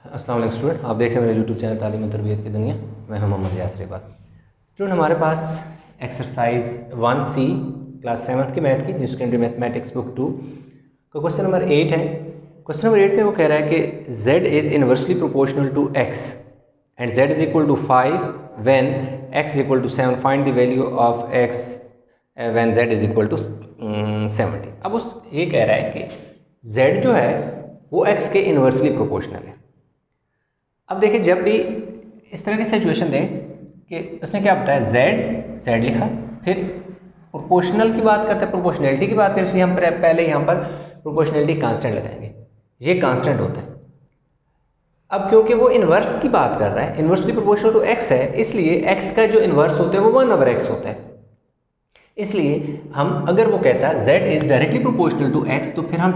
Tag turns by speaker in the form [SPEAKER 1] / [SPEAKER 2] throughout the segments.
[SPEAKER 1] अस्सलाम वालेकुम स्टूडेंट, आप देख रहे हैं मेरे यूट्यूब चैनल तालीम और तरबियत की दुनिया। मैं हूं मोहम्मद यासर इकबाल। स्टूडेंट, हमारे पास एक्सरसाइज 1C क्लास 7th की मैथ की न्यू सेकेंडरी मैथमेटिक्स बुक 2 का क्वेश्चन नंबर 8 है। क्वेश्चन नंबर 8 में वो कह रहा है कि z is inversely proportional to x and z is equal to 5 when x is equal to 7। Find the value of x when z is equal to 70। अब उस ये कह रहा है कि z जो है वो x के इनवर्सली प्रोपोर्शनल है। अब देखिए, जब भी इस तरह की सिचुएशन दें कि उसने क्या बताया, z लिखा, फिर प्रोपोर्शनल की बात करते हैं, प्रोपोर्शनैलिटी की बात करें, इसलिए हम पहले यहाँ पर प्रोपोर्शनैलिटी कांस्टेंट लगाएंगे। ये कांस्टेंट होता है। अब क्योंकि वो इन्वर्स की बात कर रहा है, इन्वर्सली प्रोपोर्शनल टू x है, इसलिए x का जो इन्वर्स होता है वो 1/x होता है। इसलिए हम, अगर वो कहता है z is directly proportional to x, तो फिर हम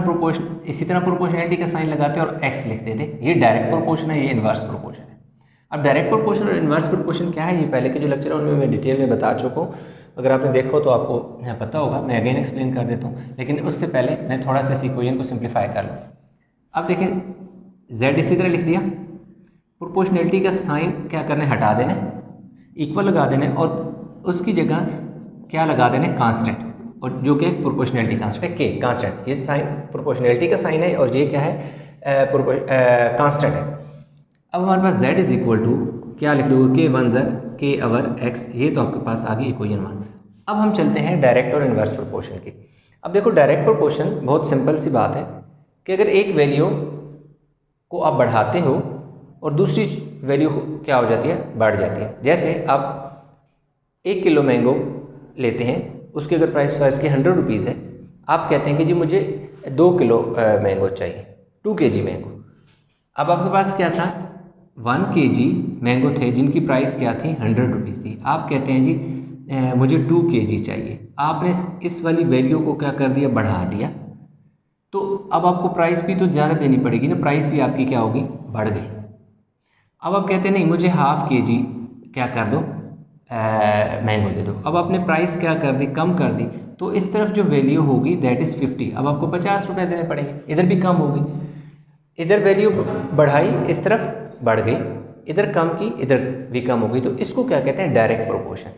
[SPEAKER 1] इसी तरह प्रोपोर्शनैलिटी का साइन लगाते हैं और x लिख देते। ये डायरेक्ट प्रोपोर्शन है, ये इन्वर्स प्रोपोर्शन है। अब डायरेक्ट प्रोपोर्शन और इन्वर्स प्रोपोर्शन क्या है, ये पहले के जो लेक्चर है उनमें मैं डिटेल में बता चुका हूँ। अगर आपने देखा हो तो आपको यहाँ पता होगा, मैं अगेन एक्सप्लेन कर देता हूँ, लेकिन उससे पहले मैं थोड़ा सा इस इक्वेशन को सिंप्लीफाई कर लूँ। अब देखिए, z इसी तरह लिख दिया, प्रोपोर्शनैलिटी का साइन क्या करना है, हटा देना, इक्वल लगा देना, और उसकी जगह क्या लगा देना, कांस्टेंट, और जो कि प्रोपोर्शनैलिटी कांस्टेंट है, के कांस्टेंट। ये साइन प्रोपोर्शनैलिटी का साइन है और ये क्या है, कांस्टेंट है। अब हमारे पास z इज इक्वल टू क्या लिख दोगे, के 1 ज़र के अवर x। ये तो आपके पास आ गई इक्वेशन 1। अब हम चलते हैं डायरेक्ट और इन्वर्स प्रोपोर्शन की। अब देखो, डायरेक्ट प्रोपोर्शन बहुत सिंपल सी बात है कि अगर एक वैल्यू को आप बढ़ाते हो और दूसरी वैल्यू क्या हो जाती है, बढ़ जाती है। जैसे आप 1 किलो मैंगो लेते हैं, उसकी अगर प्राइस की 100 रुपीज़ है, आप कहते हैं कि जी मुझे 2 किलो मैंगो चाहिए, 2 kg मैंगो। अब आपके पास क्या था, 1 kg मैंगो थे जिनकी प्राइस क्या थी, 100 रुपीज़ थी। आप कहते हैं जी मुझे 2 kg चाहिए। आपने इस वाली वैल्यू को क्या कर दिया, बढ़ा दिया, तो अब आपको प्राइस भी तो ज़्यादा देनी पड़ेगी ना, प्राइस भी आपकी क्या होगी, बढ़ गई। अब आप कहते हैं नहीं, मुझे ½ kg क्या कर दो, मैंगो दे दो। अब आपने प्राइस क्या कर दी, कम कर दी, तो इस तरफ जो वैल्यू होगी दैट इज़ 50। अब आपको 50 रुपये देने पड़ेंगे, इधर भी कम होगी, इधर वैल्यू बढ़ाई, इस तरफ बढ़ गई, इधर कम की, इधर भी कम हो गई। तो इसको क्या कहते हैं, डायरेक्ट प्रोपोर्शन।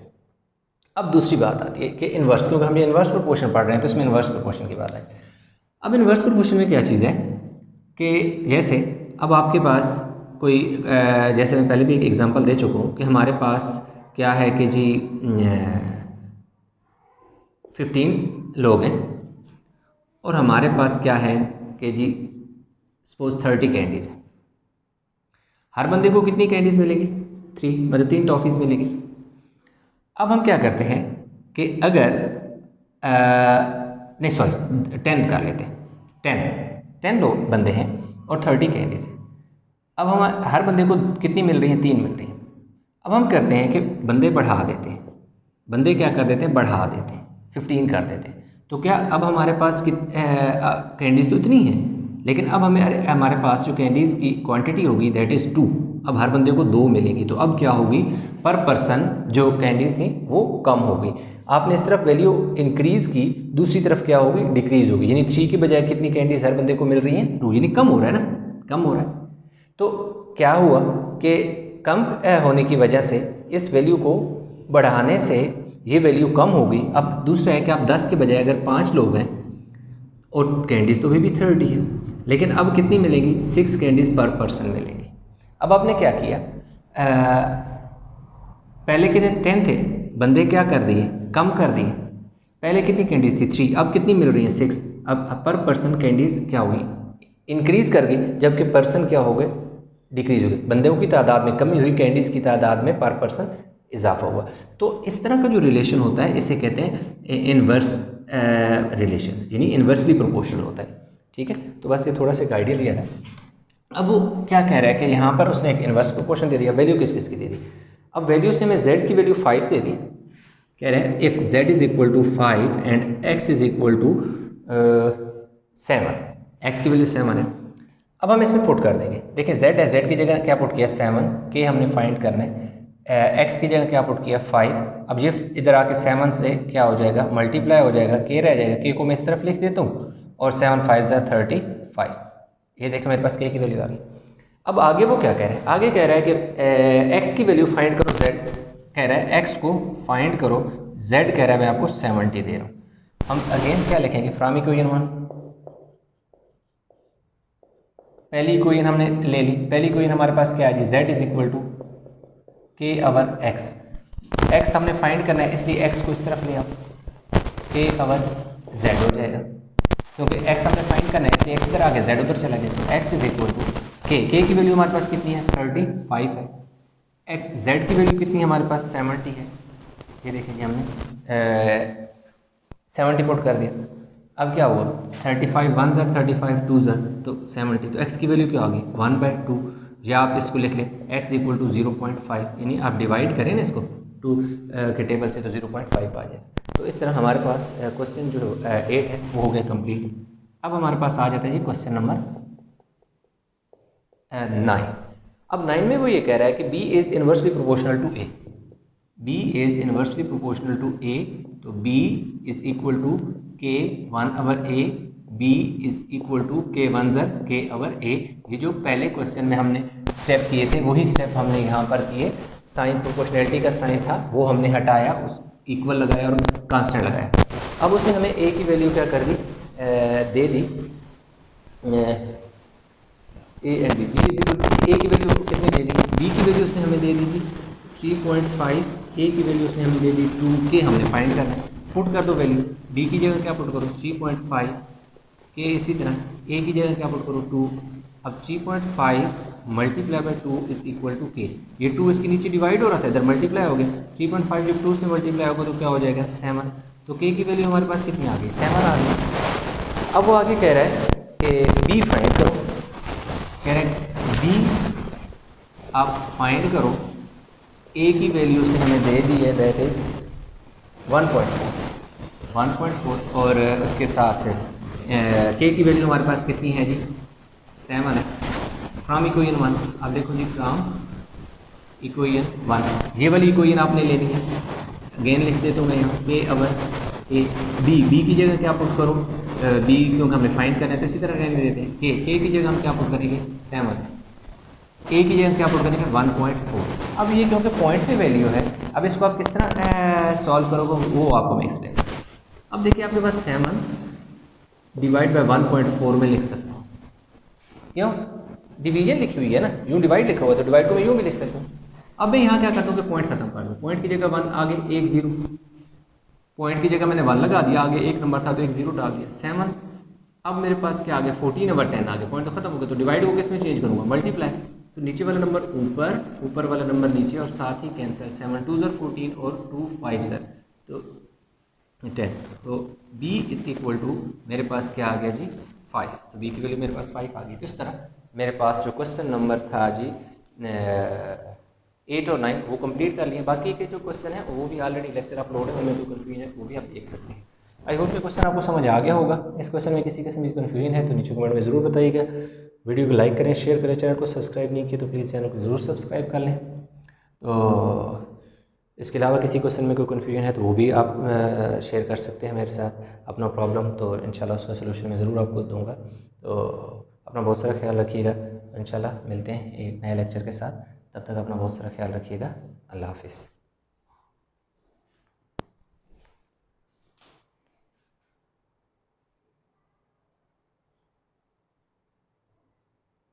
[SPEAKER 1] अब दूसरी बात आती है कि इन्वर्स, क्योंकि हम ये इन्वर्स प्रोपोर्शन पढ़ रहे हैं तो इसमें इन्वर्स प्रोपोर्शन की बात है। अब इन्वर्स प्रोपोर्शन में क्या चीज़ है कि जैसे अब आपके पास कोई जैसे मैं पहले भी एक एग्जांपल दे चुका हूँ कि हमारे पास क्या है कि जी 15 लोग हैं और हमारे पास क्या है कि जी सपोज 30 कैंडीज़ हैं। हर बंदे को कितनी कैंडीज़ मिलेगी, 3, मतलब 3 टॉफ़ीज़ मिलेगी। अब हम क्या करते हैं कि अगर नहीं सॉरी 10 कर लेते हैं, 10 लोग बंदे हैं और 30 कैंडीज़ हैं। अब हम हर बंदे को कितनी मिल रही हैं, 3 मिल रही हैं। अब हम करते हैं कि बंदे बढ़ा देते हैं, बंदे क्या कर देते हैं, बढ़ा देते हैं, 15 कर देते हैं। तो क्या अब हमारे पास कैंडीज़ तो इतनी हैं, लेकिन अब हमारे पास जो कैंडीज़ की क्वांटिटी होगी दैट इज़ 2। अब हर बंदे को 2 मिलेगी, तो अब क्या होगी, पर पर्सन जो कैंडीज़ थी वो कम होगी। आपने इस तरफ वैल्यू इंक्रीज़ की, दूसरी तरफ क्या होगी, डिक्रीज़ होगी। यानी 3 की बजाय कितनी कैंडीज़ हर बंदे को मिल रही हैं, 2, यानी कम हो रहा है ना, कम हो रहा है। तो क्या हुआ कि कम होने की वजह से इस वैल्यू को बढ़ाने से ये वैल्यू कम होगी। अब दूसरा है कि आप 10 के बजाय अगर 5 लोग हैं और कैंडीज़ तो भी 30 है, लेकिन अब कितनी मिलेगी, 6 कैंडीज़ पर पर्सन मिलेंगी। अब आपने क्या किया, पहले कितने 10 थे, बंदे क्या कर दिए, कम कर दिए। पहले कितनी कैंडीज़ थी, 3, अब कितनी मिल रही है, 6। अब पर पर्सन कैंडीज़ क्या होगी, इंक्रीज़ कर गई, जबकि पर्सन क्या हो गए, डिक्रीज़ हो गई। बंदों की तादाद में कमी हुई, कैंडीज़ की तादाद में पर पर्सन इजाफा हुआ। तो इस तरह का जो रिलेशन होता है इसे कहते हैं इन्वर्स रिलेशन, यानी इन्वर्सली प्रोपोर्शनल होता है। ठीक है, तो बस ये थोड़ा सा एक आइडिया लिया था। अब वो क्या कह रहा है कि यहाँ पर उसने एक इन्वर्स प्रोपोर्शन दे दिया, वैल्यू किस किस की दे दी। अब वैल्यू से हमें z की वैल्यू 5 दे दी। कह रहे हैं if z is equal to 5 and x is equal to 7, x की वैल्यू 7 है। अब हम इसमें पुट कर देंगे, देखिए z है, z की जगह क्या पुट किया, 7, के हमने फाइंड करना है, x की जगह क्या पुट किया, 5। अब ये इधर आके 7 से क्या हो जाएगा, मल्टीप्लाई हो जाएगा, के रह जाएगा, के को मैं इस तरफ लिख देता हूँ और 7 5 ज़ा 35। ये देखो मेरे पास के की वैल्यू आ गई। अब आगे वो क्या कह रहा है, आगे कह रहा है कि x की वैल्यू फाइंड करो, z कह रहा है x को फाइंड करो, z कह रहा है मैं आपको 70 दे रहा हूँ। हम अगेन क्या लिखेंगे, फ्रॉम इक्वेशन 1, पहली इक्वेशन हमने ले ली, पहली इक्वेशन हमारे पास क्या है जी, z इज इक्वल टू के अवर x, x हमने फाइंड करना है इसलिए x को इस तरफ ले आओ, के अवर z हो जाएगा, क्योंकि x हमने फाइंड करना है इसलिए x इधर आ गया, z उधर चला गया, तो x इज इक्वल टू के की वैल्यू हमारे पास कितनी है 35 है, z की वैल्यू कितनी है हमारे पास 70 है, ये देखिए हमने 70 पुट कर दिया। अब क्या हुआ, 35 1 ज़र 35 2 ज़र तो 70, तो x की वैल्यू क्या होगी 1/2, या आप इसको लिख लें x इक्वल टू 0.5, यानी आप डिवाइड करें ना इसको 2 के टेबल से तो 0.5 आ जाए। तो इस तरह हमारे पास क्वेश्चन जो 8 है वो हो गया कंप्लीट। अब हमारे पास आ जाता है जी क्वेश्चन नंबर 9। अब 9 में वो ये कह रहा है कि b is inversely proportional to a, b is inversely proportional to a, तो b is equal to k 1 over a, b is equal to k 1 ज़र k ओवर a। ये जो पहले क्वेश्चन में हमने स्टेप किए थे वही स्टेप हमने यहाँ पर किए, साइन प्रोपोर्शनैलिटी का साइन था वो हमने हटाया, उस इक्वल लगाया और कांस्टेंट लगाया। अब उसने हमें a की वैल्यू क्या कर दी, दे दी a and b, b is equal to a की वैल्यू कितनी दे दी, b की वैल्यू उसने हमें दे दी थी 3.5, a की वैल्यू उसने हमें दे दी 2k, हमने फाइंड करना है, पुट कर दो वैल्यू, b की जगह क्या पुट करो 3.5, k इसी तरह a की जगह क्या पुट करो 2, अब 3.5 multiply by 2 is equal to k, ये 2 इसके नीचे डिवाइड हो रहा था इधर मल्टीप्लाई हो गया, 3.5 जब 2 से मल्टीप्लाई होगा तो क्या हो जाएगा 7, तो k की वैल्यू हमारे पास कितनी आ गई 7 आ गई। अब वो आगे कह रहा है कि b फाइंड करो, कह रहे हैं b आप फाइंड करो, a की वैल्यू उसने हमें दे दी है दैट इज 1.4 और उसके साथ k की वैल्यू हमारे पास कितनी है जी 7 है। फ्रॉम इक्वेशन 1, अब देखो जी फ्रॉम इक्वेशन 1, ये वाली इक्वेशन आपने लेनी है, अगेन लिख देता हूँ मैं यहाँ k ओवर a, b की जगह क्या पुट करो, b क्योंकि हमें फाइंड करना है तो इसी तरह रहने देते हैं, k की जगह हम क्या पुट करेंगे 7, a की जगह क्या पुट करेंगे 1.4। अब ये क्योंकि पॉइंट पे वैल्यू है, अब इसको आप किस तरह सॉल्व करोगे वो आपको मैं एक्सप्लेन। अब देखिए आपके पास 7 डिवाइड बाई 1.4 में लिख सकता हूँ, क्यों डिवीजन लिखी हुई है ना, यूँ डिवाइड लिखा हुआ है तो डिवाइड को मैं यूँ भी लिख सकता हूँ। अब मैं यहाँ क्या करता हूँ कि पॉइंट खत्म कर दूँ, पॉइंट की जगह 1 आगे 1 0, पॉइंट की जगह मैंने 1 लगा दिया, आगे 1 नंबर था तो 1 0 डाल दिया 7। अब मेरे पास क्या आ गया 14 ओवर 10 आ गया, पॉइंट तो खत्म हो गया, तो डिवाइड को किस में चेंज करूँगा मल्टीप्लाई, तो नीचे वाला नंबर ऊपर, ऊपर वाला नंबर नीचे और साथ ही कैंसिल, 7 2 ज़र 14 और 2 5 ज़र तो 10, तो b इज इक्वल टू मेरे पास क्या आ गया जी 5, तो b की वैल्यू मेरे पास 5 आ गई। तो इस तरह मेरे पास जो क्वेश्चन नंबर था जी 8 और 9 वो कंप्लीट कर लिए, बाकी के जो क्वेश्चन है वो भी ऑलरेडी लेक्चर अपलोड है, उनमें जो कन्फ्यूजन है वो भी आप देख सकते हैं। आई होप ये क्वेश्चन आपको समझ आ गया होगा। इस क्वेश्चन में किसी किस्म की कन्फ्यूजन है तो नीचे कमेंट में ज़रूर बताइएगा। वीडियो को लाइक करें, शेयर करें, चैनल को सब्सक्राइब नहीं किया तो प्लीज़ चैनल को ज़रूर सब्सक्राइब कर लें। तो इसके अलावा किसी क्वेश्चन में कोई कन्फ्यूजन है तो वो भी आप शेयर कर सकते हैं मेरे साथ अपना प्रॉब्लम, तो इंशाल्लाह उसका सलूशन मैं ज़रूर आपको दूंगा। तो अपना बहुत सारा ख्याल रखिएगा, इंशाल्लाह मिलते हैं एक नए लेक्चर के साथ, तब तक अपना बहुत सारा ख्याल रखिएगा। अल्लाह हाफिज़।